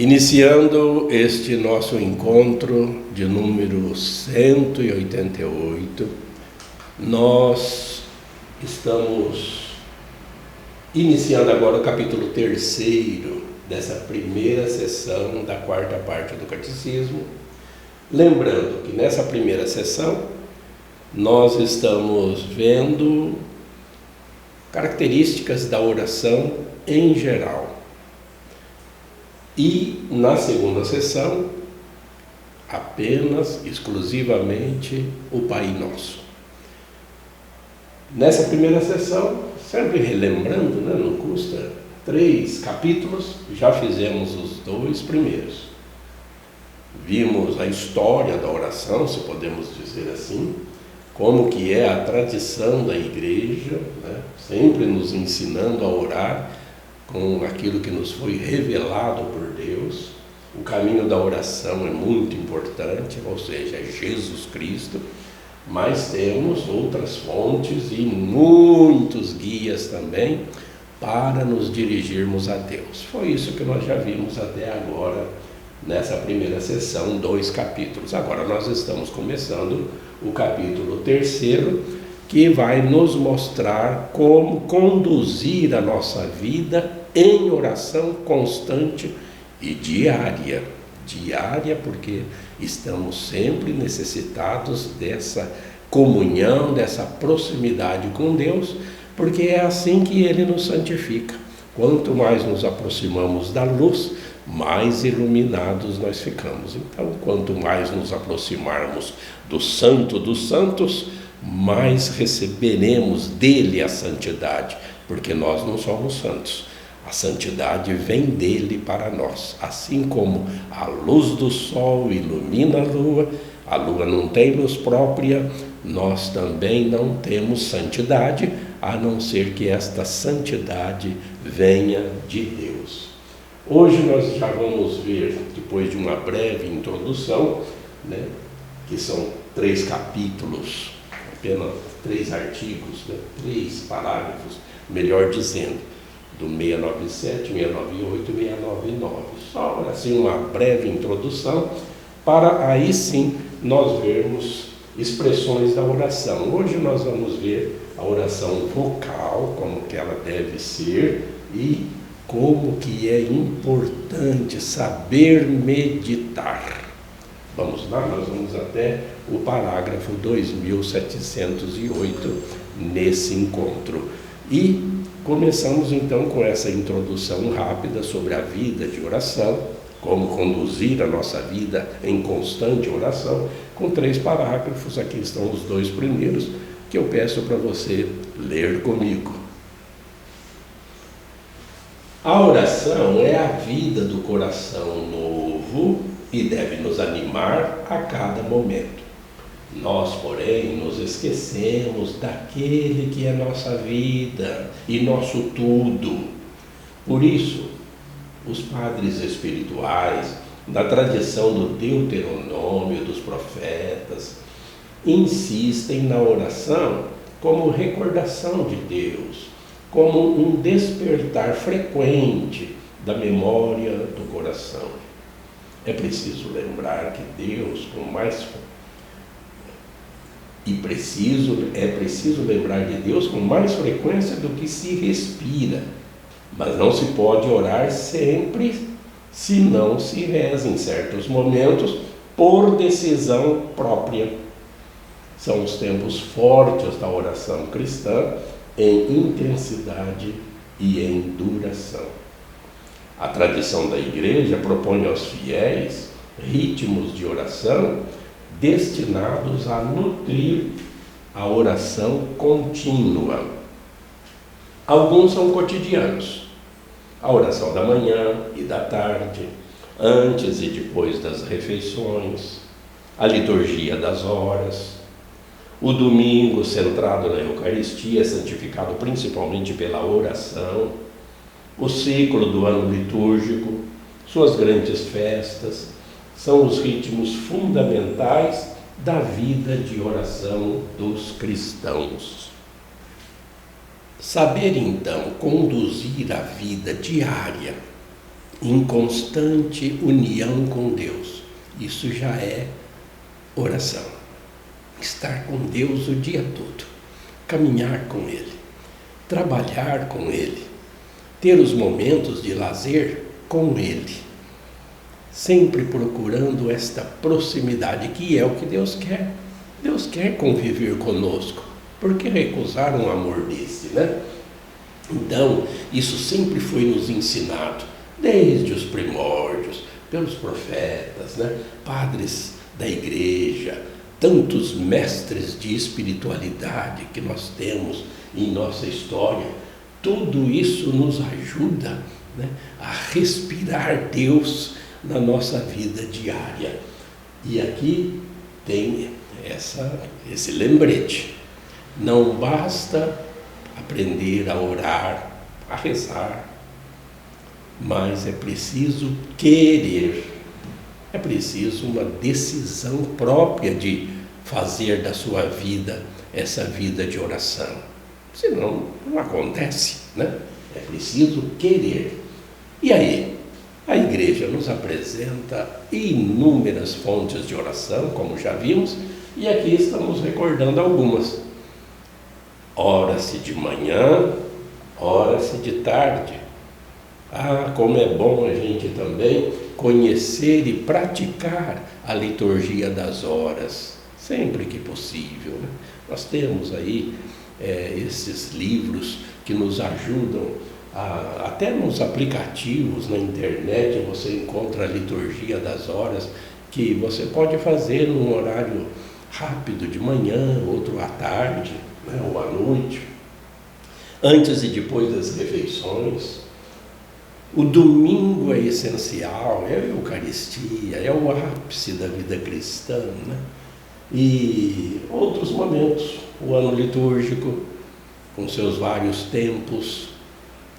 Iniciando este nosso encontro de número 188, nós estamos iniciando agora o capítulo 3º dessa primeira sessão da quarta parte do Catecismo. Lembrando que nessa primeira sessão nós estamos vendo características da oração em geral. E na segunda sessão, apenas, exclusivamente, o Pai Nosso. Nessa primeira sessão, sempre relembrando, não custa, 3 capítulos, já fizemos os 2 primeiros. Vimos a história da oração, se podemos dizer assim, como que é a tradição da igreja, sempre nos ensinando a orar com aquilo que nos foi revelado por Deus. O caminho da oração é muito importante, ou seja, é Jesus Cristo, mas temos outras fontes e muitos guias também para nos dirigirmos a Deus. Foi isso que nós já vimos até agora, nessa primeira sessão, 2 capítulos. Agora nós estamos começando o capítulo 3º, que vai nos mostrar como conduzir a nossa vida em oração constante e diária. Diária porque estamos sempre necessitados dessa comunhão, dessa proximidade com Deus, porque é assim que Ele nos santifica. Quanto mais nos aproximamos da luz, mais iluminados nós ficamos. Então, quanto mais nos aproximarmos do Santo dos Santos, mais receberemos dele a santidade, porque nós não somos santos. A santidade vem dele para nós. Assim como a luz do sol ilumina a lua não tem luz própria, nós também não temos santidade, a não ser que esta santidade venha de Deus. Hoje nós já vamos ver, depois de uma breve introdução, que são 3 capítulos, apenas 3 artigos, 3 parágrafos, melhor dizendo, do 697, 698 e 699. Só assim uma breve introdução, para aí sim nós vermos expressões da oração. Hoje nós vamos ver a oração vocal, como que ela deve ser e como que é importante saber meditar. Vamos lá, nós vamos até o parágrafo 2708 nesse encontro. E começamos então com essa introdução rápida sobre a vida de oração, como conduzir a nossa vida em constante oração, com 3 parágrafos. Aqui estão os 2 primeiros, que eu peço para você ler comigo. A oração é a vida do coração novo e deve nos animar a cada momento. Nós, porém, nos esquecemos daquele que é nossa vida e nosso tudo. Por isso, os padres espirituais, da tradição do Deuteronômio, dos profetas, insistem na oração como recordação de Deus, como um despertar frequente da memória do coração. É preciso lembrar que Deus, é preciso lembrar de Deus com mais frequência do que se respira, mas não se pode orar sempre se não se reza em certos momentos por decisão própria. São os tempos fortes da oração cristã em intensidade e em duração. A tradição da Igreja propõe aos fiéis ritmos de oração destinados a nutrir a oração contínua. Alguns são cotidianos: a oração da manhã e da tarde, antes e depois das refeições, a liturgia das horas, o domingo centrado na Eucaristia, santificado principalmente pela oração, o ciclo do ano litúrgico, suas grandes festas, são os ritmos fundamentais da vida de oração dos cristãos. Saber então conduzir a vida diária em constante união com Deus. Isso já é oração. Estar com Deus o dia todo, caminhar com Ele, trabalhar com Ele, ter os momentos de lazer com Ele, sempre procurando esta proximidade, que é o que Deus quer. Deus quer conviver conosco. Por que recusar um amor desse, né? Então, isso sempre foi nos ensinado, desde os primórdios, pelos profetas, né? Padres da igreja, tantos mestres de espiritualidade que nós temos em nossa história. Tudo isso nos ajuda, né, a respirar Deus na nossa vida diária. E aqui tem esse lembrete. Não basta aprender a orar, a rezar, mas é preciso querer. É preciso uma decisão própria de fazer da sua vida essa vida de oração. Senão não acontece, né? É preciso querer. E aí, a igreja nos apresenta inúmeras fontes de oração, como já vimos, e aqui estamos recordando algumas. Ora-se de manhã, ora-se de tarde. Ah, como é bom a gente também conhecer e praticar a liturgia das horas, sempre que possível, né? Nós temos aí esses livros que nos ajudam, até nos aplicativos na internet você encontra a liturgia das horas, que você pode fazer num horário rápido de manhã, outro à tarde, né, ou à noite, antes e depois das refeições. O domingo é essencial, é a Eucaristia, é o ápice da vida cristã, né? E outros momentos, o ano litúrgico, com seus vários tempos,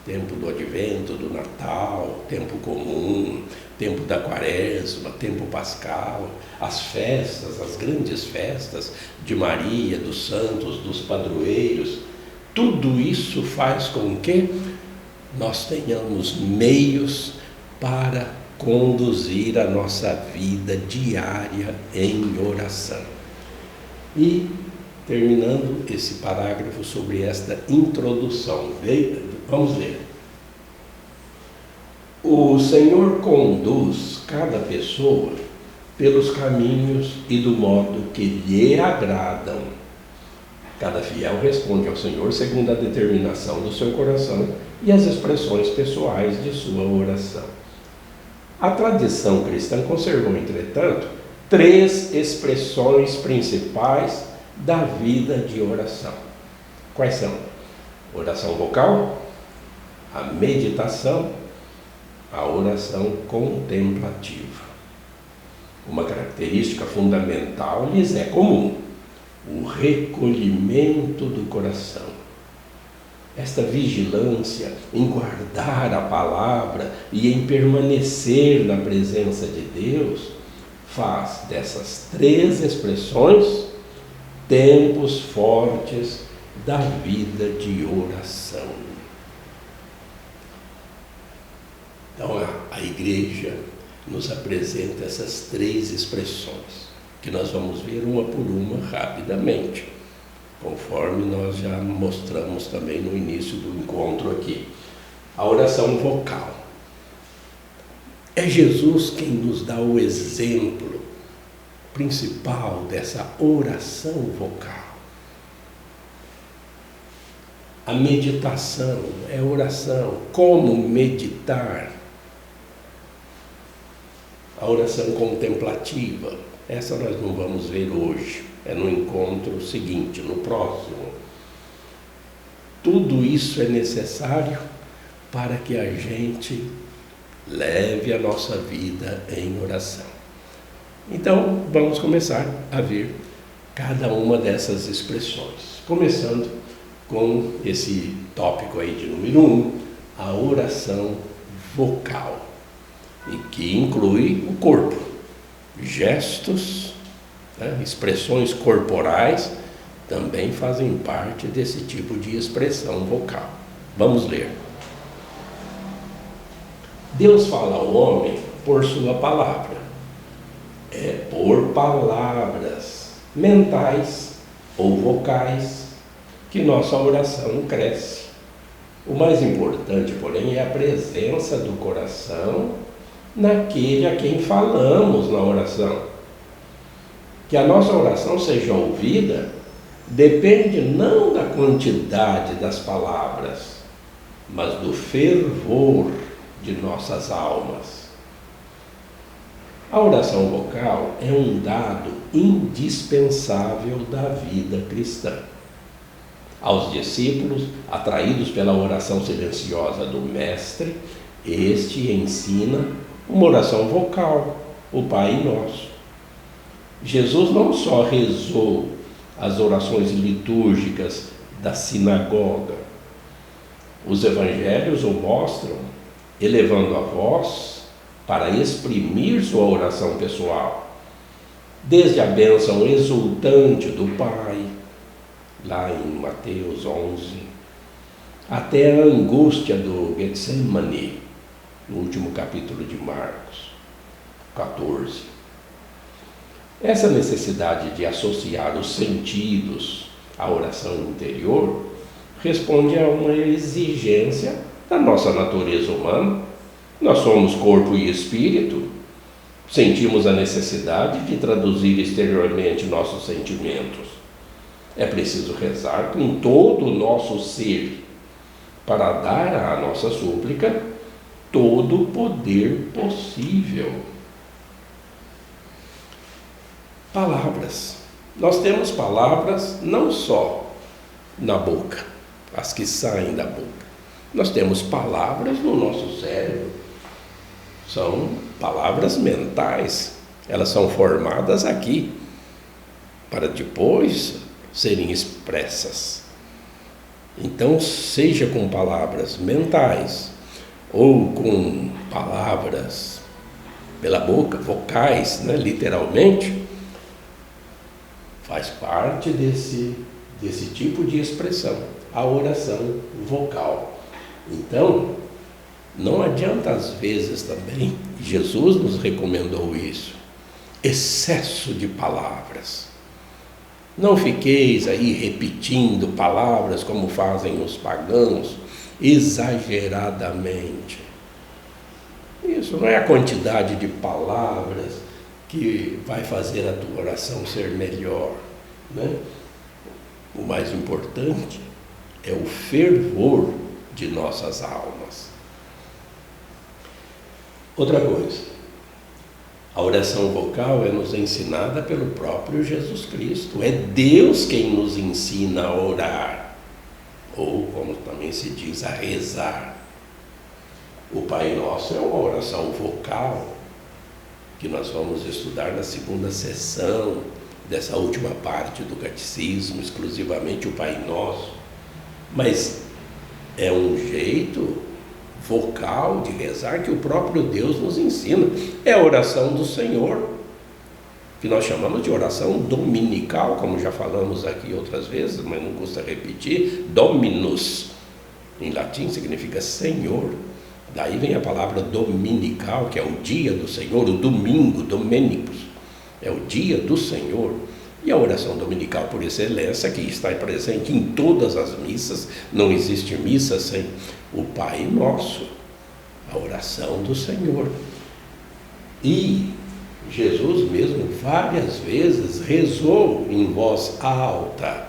tempo do Advento, do Natal, tempo comum, tempo da Quaresma, tempo pascal, as festas, as grandes festas de Maria, dos santos, dos padroeiros. Tudo isso faz com que nós tenhamos meios para conduzir a nossa vida diária em oração. E, terminando esse parágrafo sobre esta introdução, vamos ler. O Senhor conduz cada pessoa pelos caminhos e do modo que lhe agradam. Cada fiel responde ao Senhor segundo a determinação do seu coração e as expressões pessoais de sua oração. A tradição cristã conservou, entretanto, 3 expressões principais da vida de oração. Quais são? Oração vocal, a meditação, a oração contemplativa. Uma característica fundamental lhes é comum: o recolhimento do coração. Esta vigilância em guardar a palavra e em permanecer na presença de Deus faz dessas 3 expressões tempos fortes da vida de oração. Então a igreja nos apresenta essas 3 expressões, que nós vamos ver uma por uma rapidamente, conforme nós já mostramos também no início do encontro aqui. A oração vocal. É Jesus quem nos dá o exemplo principal dessa oração vocal. A meditação é oração. Como meditar? A oração contemplativa. Essa nós não vamos ver hoje. É no encontro seguinte, no próximo. Tudo isso é necessário para que a gente leve a nossa vida em oração. Então, vamos começar a ver cada uma dessas expressões. Começando com esse tópico aí de número 1, a oração vocal, e que inclui o corpo, gestos, né, expressões corporais também fazem parte desse tipo de expressão vocal. Vamos ler. Deus fala ao homem por sua palavra. É por palavras mentais ou vocais que nossa oração cresce. O mais importante, porém, é a presença do coração naquele a quem falamos na oração. Que a nossa oração seja ouvida depende não da quantidade das palavras, mas do fervor de nossas almas. A oração vocal é um dado indispensável da vida cristã. Aos discípulos, atraídos pela oração silenciosa do Mestre, este ensina uma oração vocal, o Pai Nosso. Jesus não só rezou as orações litúrgicas da sinagoga. Os evangelhos o mostram elevando a voz para exprimir sua oração pessoal, desde a bênção exultante do Pai, lá em Mateus 11, até a angústia do Getsemane, no último capítulo de Marcos 14. Essa necessidade de associar os sentidos à oração interior responde a uma exigência da nossa natureza humana. Nós somos corpo e espírito, sentimos a necessidade de traduzir exteriormente nossos sentimentos. É preciso rezar com todo o nosso ser para dar à nossa súplica todo o poder possível. Palavras. Nós temos palavras não só na boca, as que saem da boca. Nós temos palavras no nosso cérebro. São palavras mentais. Elas são formadas aqui para depois serem expressas. Então, seja com palavras mentais ou com palavras pela boca, vocais, literalmente, faz parte desse tipo de expressão, a oração vocal. Então, não adianta às vezes também, Jesus nos recomendou isso, excesso de palavras. Não fiqueis aí repetindo palavras como fazem os pagãos, exageradamente. Isso não é a quantidade de palavras que vai fazer a tua oração ser melhor, O mais importante é o fervor de nossas almas. Outra coisa, a oração vocal é nos ensinada pelo próprio Jesus Cristo. É Deus quem nos ensina a orar, ou como também se diz, a rezar. O Pai Nosso é uma oração vocal, que nós vamos estudar na segunda sessão dessa última parte do Catecismo, exclusivamente o Pai Nosso. Mas é um jeito vocal de rezar que o próprio Deus nos ensina. É a oração do Senhor, que nós chamamos de oração dominical, como já falamos aqui outras vezes, mas não custa repetir. Dominus, em latim, significa Senhor. Daí vem a palavra dominical, que é o dia do Senhor, o domingo, domenicus, é o dia do Senhor. E a oração dominical por excelência, que está presente em todas as missas, não existe missa sem o Pai Nosso, a oração do Senhor. E Jesus mesmo várias vezes rezou em voz alta.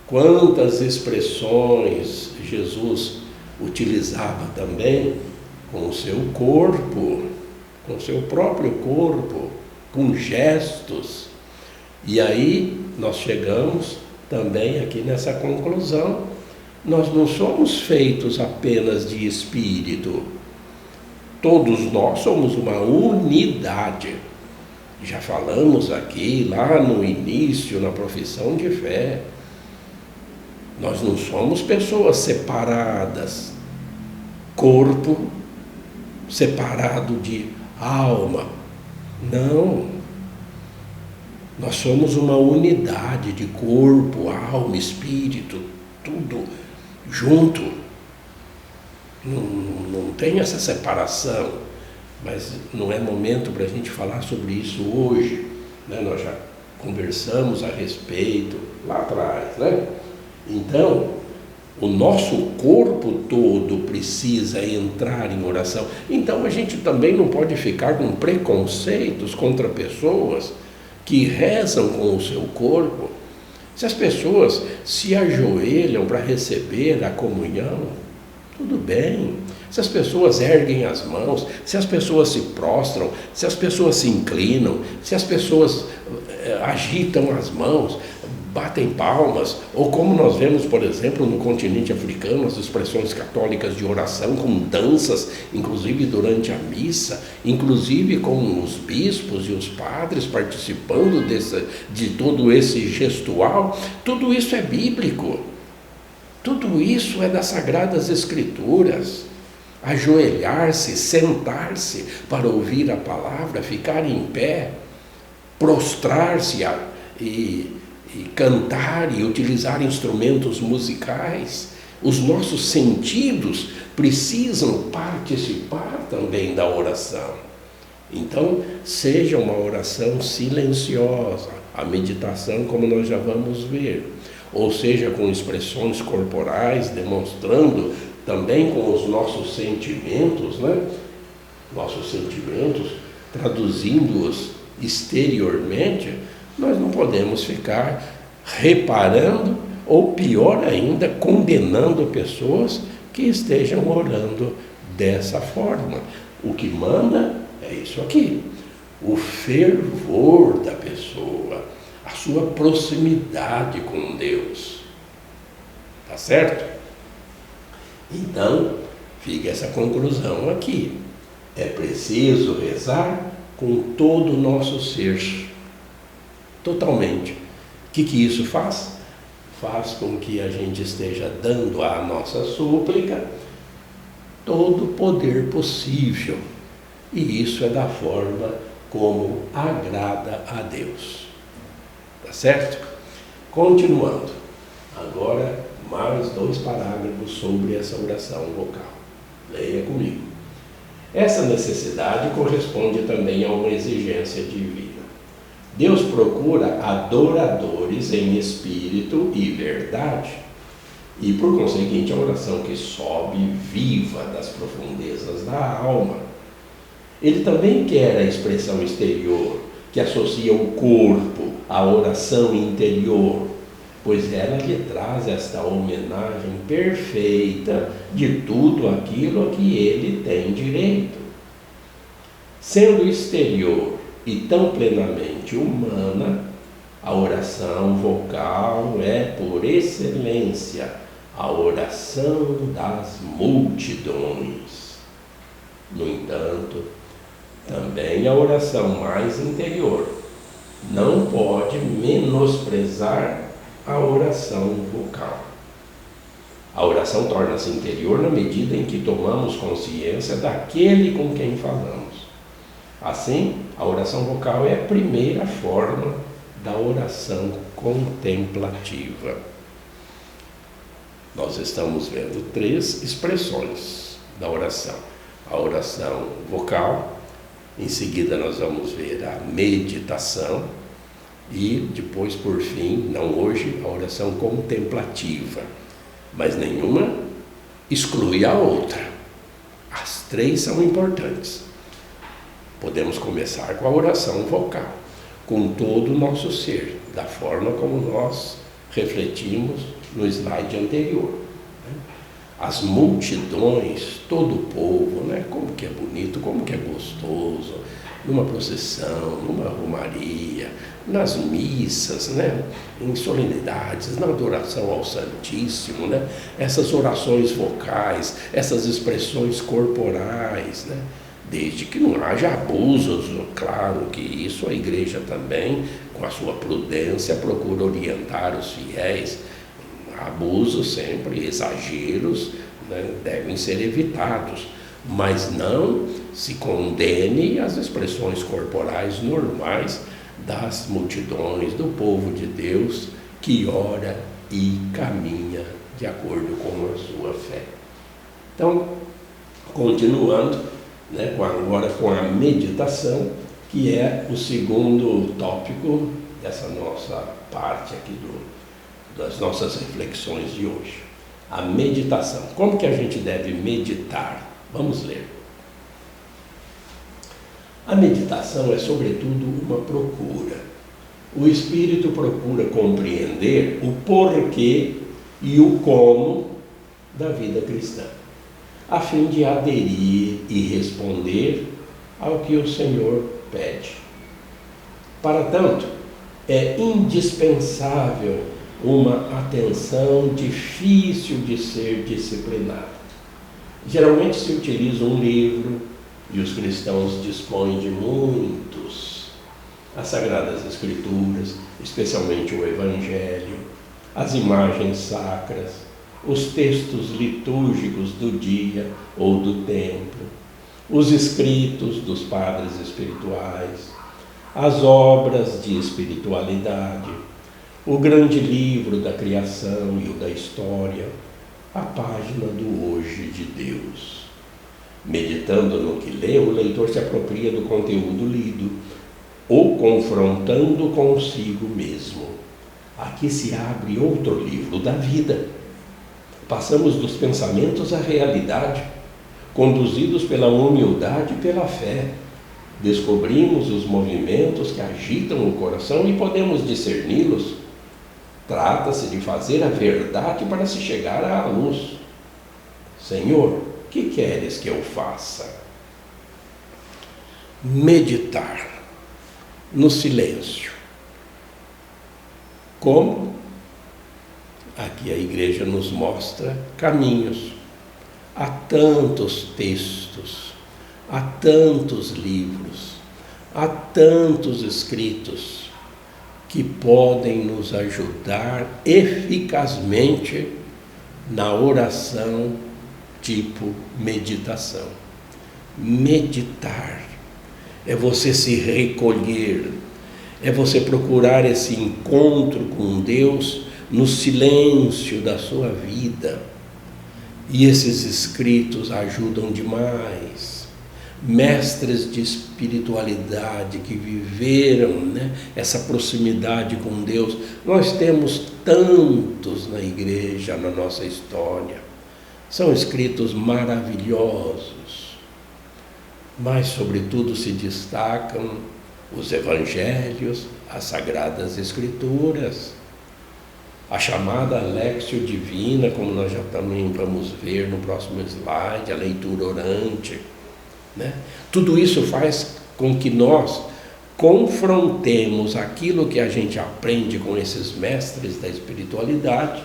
Quantas expressões Jesus utilizava também com o seu corpo, com o seu próprio corpo, com gestos. E aí nós chegamos também aqui nessa conclusão: nós não somos feitos apenas de espírito, todos nós somos uma unidade. Já falamos aqui, lá no início, na profissão de fé, nós não somos pessoas separadas, corpo separado de alma, não. Nós somos uma unidade de corpo, alma, espírito, tudo junto. Não não tem essa separação, mas não é momento para a gente falar sobre isso hoje, né? Nós já conversamos a respeito lá atrás, né? Então, o nosso corpo todo precisa entrar em oração. Então a gente também não pode ficar com preconceitos contra pessoas que rezam com o seu corpo. Se as pessoas se ajoelham para receber a comunhão, tudo bem. Se as pessoas erguem as mãos, se as pessoas se prostram, se as pessoas se inclinam, se as pessoas agitam as mãos, batem palmas, ou como nós vemos, por exemplo, no continente africano, as expressões católicas de oração com danças, inclusive durante a missa, inclusive com os bispos e os padres participando de todo esse gestual, tudo isso é bíblico, tudo isso é das Sagradas Escrituras. Ajoelhar-se, sentar-se para ouvir a palavra, ficar em pé, prostrar-se e cantar e utilizar instrumentos musicais. Os nossos sentidos precisam participar também da oração. Então, seja uma oração silenciosa, a meditação, como nós já vamos ver, ou seja, com expressões corporais, demonstrando também com os nossos sentimentos, né? Nossos sentimentos, traduzindo-os exteriormente. Nós não podemos ficar reparando, ou pior ainda, condenando pessoas que estejam orando dessa forma. O que manda é isso aqui: o fervor da pessoa, a sua proximidade com Deus. Tá certo? Então, fica essa conclusão aqui. É preciso rezar com todo o nosso ser. Totalmente. O que isso faz? Faz com que a gente esteja dando à nossa súplica todo o poder possível. E isso é da forma como agrada a Deus. Tá certo? Continuando. Agora, mais 2 parágrafos sobre essa oração vocal. Leia comigo. Essa necessidade corresponde também a uma exigência divina. Deus procura adoradores em espírito e verdade, e por conseguinte a oração que sobe viva das profundezas da alma. Ele também quer a expressão exterior, que associa o corpo à oração interior, pois ela lhe traz esta homenagem perfeita de tudo aquilo a que ele tem direito. Sendo exterior e tão plenamente humana, a oração vocal é, por excelência, a oração das multidões. No entanto, também a oração mais interior não pode menosprezar a oração vocal. A oração torna-se interior na medida em que tomamos consciência daquele com quem falamos. Assim, a oração vocal é a primeira forma da oração contemplativa. Nós estamos vendo 3 expressões da oração. A oração vocal, em seguida nós vamos ver a meditação e depois, por fim, não hoje, a oração contemplativa. Mas nenhuma exclui a outra. As 3 são importantes. Podemos começar com a oração vocal, com todo o nosso ser, da forma como nós refletimos no slide anterior. As multidões, todo o povo, né? Como que é bonito, como que é gostoso, numa procissão, numa romaria, nas missas, né? Em solenidades, na adoração ao Santíssimo, né? Essas orações vocais, essas expressões corporais, né? Desde que não haja abusos, claro que isso a igreja também, com a sua prudência, procura orientar os fiéis. Abusos sempre, exageros, né, devem ser evitados, mas não se condene as expressões corporais normais das multidões, do povo de Deus que ora e caminha de acordo com a sua fé. Então, Continuando, né, agora com a meditação, que é o segundo tópico dessa nossa parte aqui das nossas reflexões de hoje. A meditação. Como que a gente deve meditar? Vamos ler. A meditação é, sobretudo, uma procura. O espírito procura compreender o porquê e o como da vida cristã, a fim de aderir e responder ao que o Senhor pede. Para tanto, é indispensável uma atenção difícil de ser disciplinada. Geralmente se utiliza um livro, e os cristãos dispõem de muitos, as Sagradas Escrituras, especialmente o Evangelho, as imagens sacras, os textos litúrgicos do dia ou do templo, os escritos dos padres espirituais, as obras de espiritualidade, o grande livro da criação e o da história, a página do hoje de Deus. Meditando no que lê, o leitor se apropria do conteúdo lido, ou confrontando consigo mesmo. Aqui se abre outro livro da vida. Passamos dos pensamentos à realidade, conduzidos pela humildade e pela fé. Descobrimos os movimentos que agitam o coração e podemos discerni-los. Trata-se de fazer a verdade para se chegar à luz. Senhor, que queres que eu faça? Meditar no silêncio. Como? Aqui a igreja nos mostra caminhos. Há tantos textos, há tantos livros, há tantos escritos que podem nos ajudar eficazmente na oração tipo meditação. Meditar é você se recolher, é você procurar esse encontro com Deus no silêncio da sua vida. E esses escritos ajudam demais. Mestres de espiritualidade que viveram, essa proximidade com Deus. Nós temos tantos na igreja, na nossa história. São escritos maravilhosos, mas sobretudo se destacam os evangelhos, as sagradas escrituras, a chamada Lectio Divina, como nós já também vamos ver no próximo slide, a leitura orante, Tudo isso faz com que nós confrontemos aquilo que a gente aprende com esses mestres da espiritualidade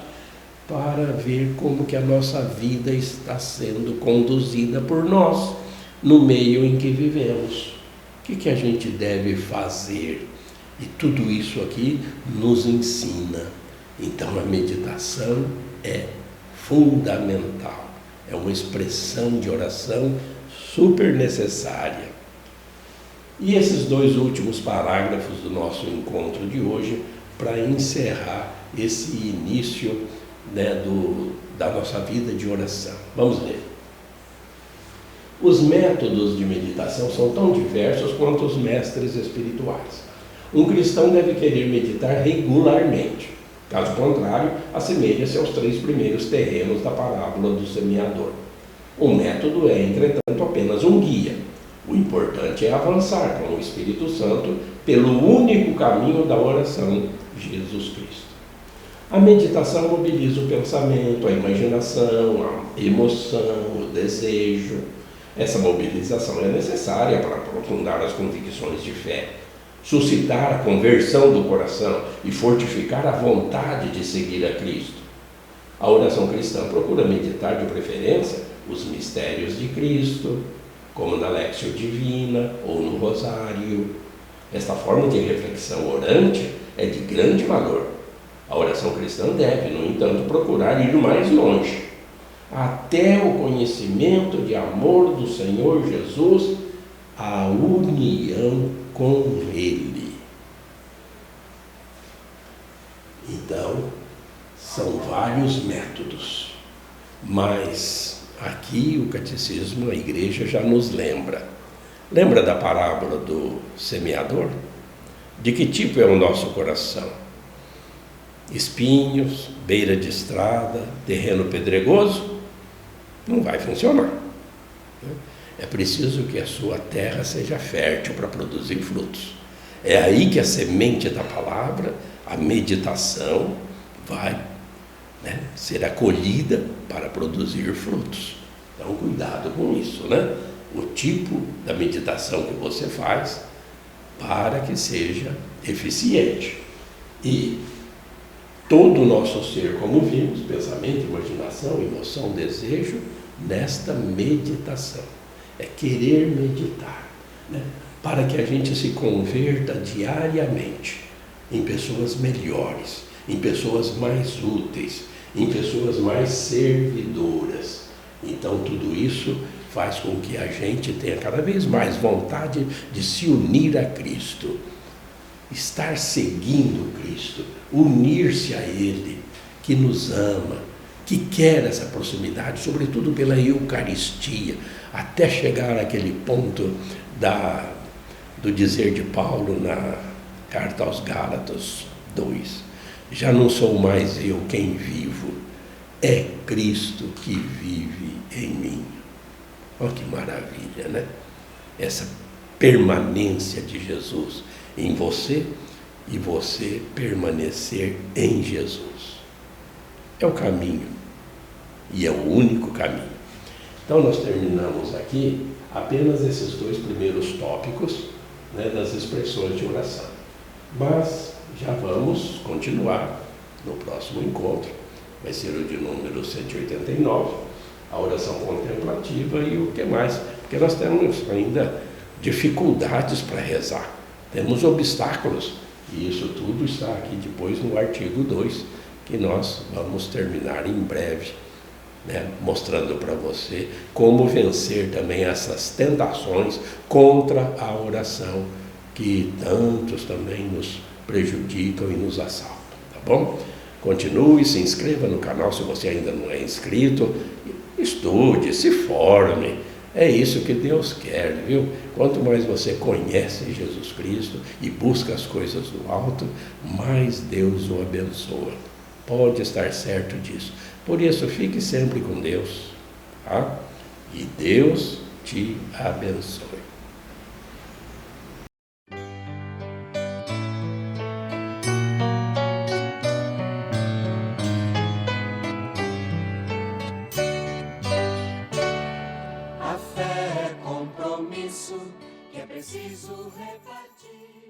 para ver como que a nossa vida está sendo conduzida por nós no meio em que vivemos. O que a gente deve fazer? E tudo isso aqui nos ensina. Então a meditação é fundamental, é uma expressão de oração super necessária. E esses dois últimos parágrafos do nosso encontro de hoje, para encerrar esse início da nossa vida de oração. Vamos ler. Os métodos de meditação são tão diversos quanto os mestres espirituais. Um cristão deve querer meditar regularmente. Caso contrário, assemelha-se aos 3 primeiros terrenos da parábola do semeador. O método é, entretanto, apenas um guia. O importante é avançar com o Espírito Santo pelo único caminho da oração, Jesus Cristo. A meditação mobiliza o pensamento, a imaginação, a emoção, o desejo. Essa mobilização é necessária para aprofundar as convicções de fé, suscitar a conversão do coração e fortificar a vontade de seguir a Cristo. A oração cristã procura meditar de preferência os mistérios de Cristo, como na Lectio Divina ou no Rosário. Esta forma de reflexão orante é de grande valor. A oração cristã deve, no entanto, procurar ir mais longe, até o conhecimento de amor do Senhor Jesus, a união com Ele. Então, são vários métodos, mas Aqui o catecismo, a igreja já nos lembra. Lembra da parábola do semeador? De que tipo é o nosso coração? Espinhos, beira de estrada, terreno pedregoso? Não vai funcionar. É preciso que a sua terra seja fértil para produzir frutos. É aí que a semente da palavra, a meditação, vai ser acolhida para produzir frutos. Então, cuidado com isso, né? O tipo da meditação que você faz para que seja eficiente. E todo o nosso ser, como vimos, pensamento, imaginação, emoção, desejo, nesta meditação. É querer meditar, né? Para que a gente se converta diariamente em pessoas melhores, em pessoas mais úteis, em pessoas mais servidoras. Então, tudo isso faz com que a gente tenha cada vez mais vontade de se unir a Cristo, estar seguindo Cristo, unir-se a Ele, que nos ama, que quer essa proximidade, sobretudo pela Eucaristia, até chegar àquele ponto do dizer de Paulo na carta aos Gálatas 2. Já não sou mais eu quem vivo, é Cristo que vive em mim. Olha que maravilha, né? Essa permanência de Jesus em você e você permanecer em Jesus. É o caminho e é o único caminho. Então nós terminamos aqui apenas esses 2 primeiros tópicos, né, das expressões de oração. Mas já vamos continuar no próximo encontro. Vai ser o de número 189, a oração contemplativa e o que mais? Porque nós temos ainda dificuldades para rezar, temos obstáculos, e isso tudo está aqui depois no artigo 2, que nós vamos terminar em breve, né, mostrando para você como vencer também essas tentações contra a oração, que tantos também nos prejudicam e nos assaltam, tá bom? Continue, se inscreva no canal se você ainda não é inscrito, estude, se forme, é isso que Deus quer, viu? Quanto mais você conhece Jesus Cristo e busca as coisas do alto, mais Deus o abençoa. Pode estar certo disso. Por isso, fique sempre com Deus, tá? E Deus te abençoe. A fé é compromisso que é preciso repartir.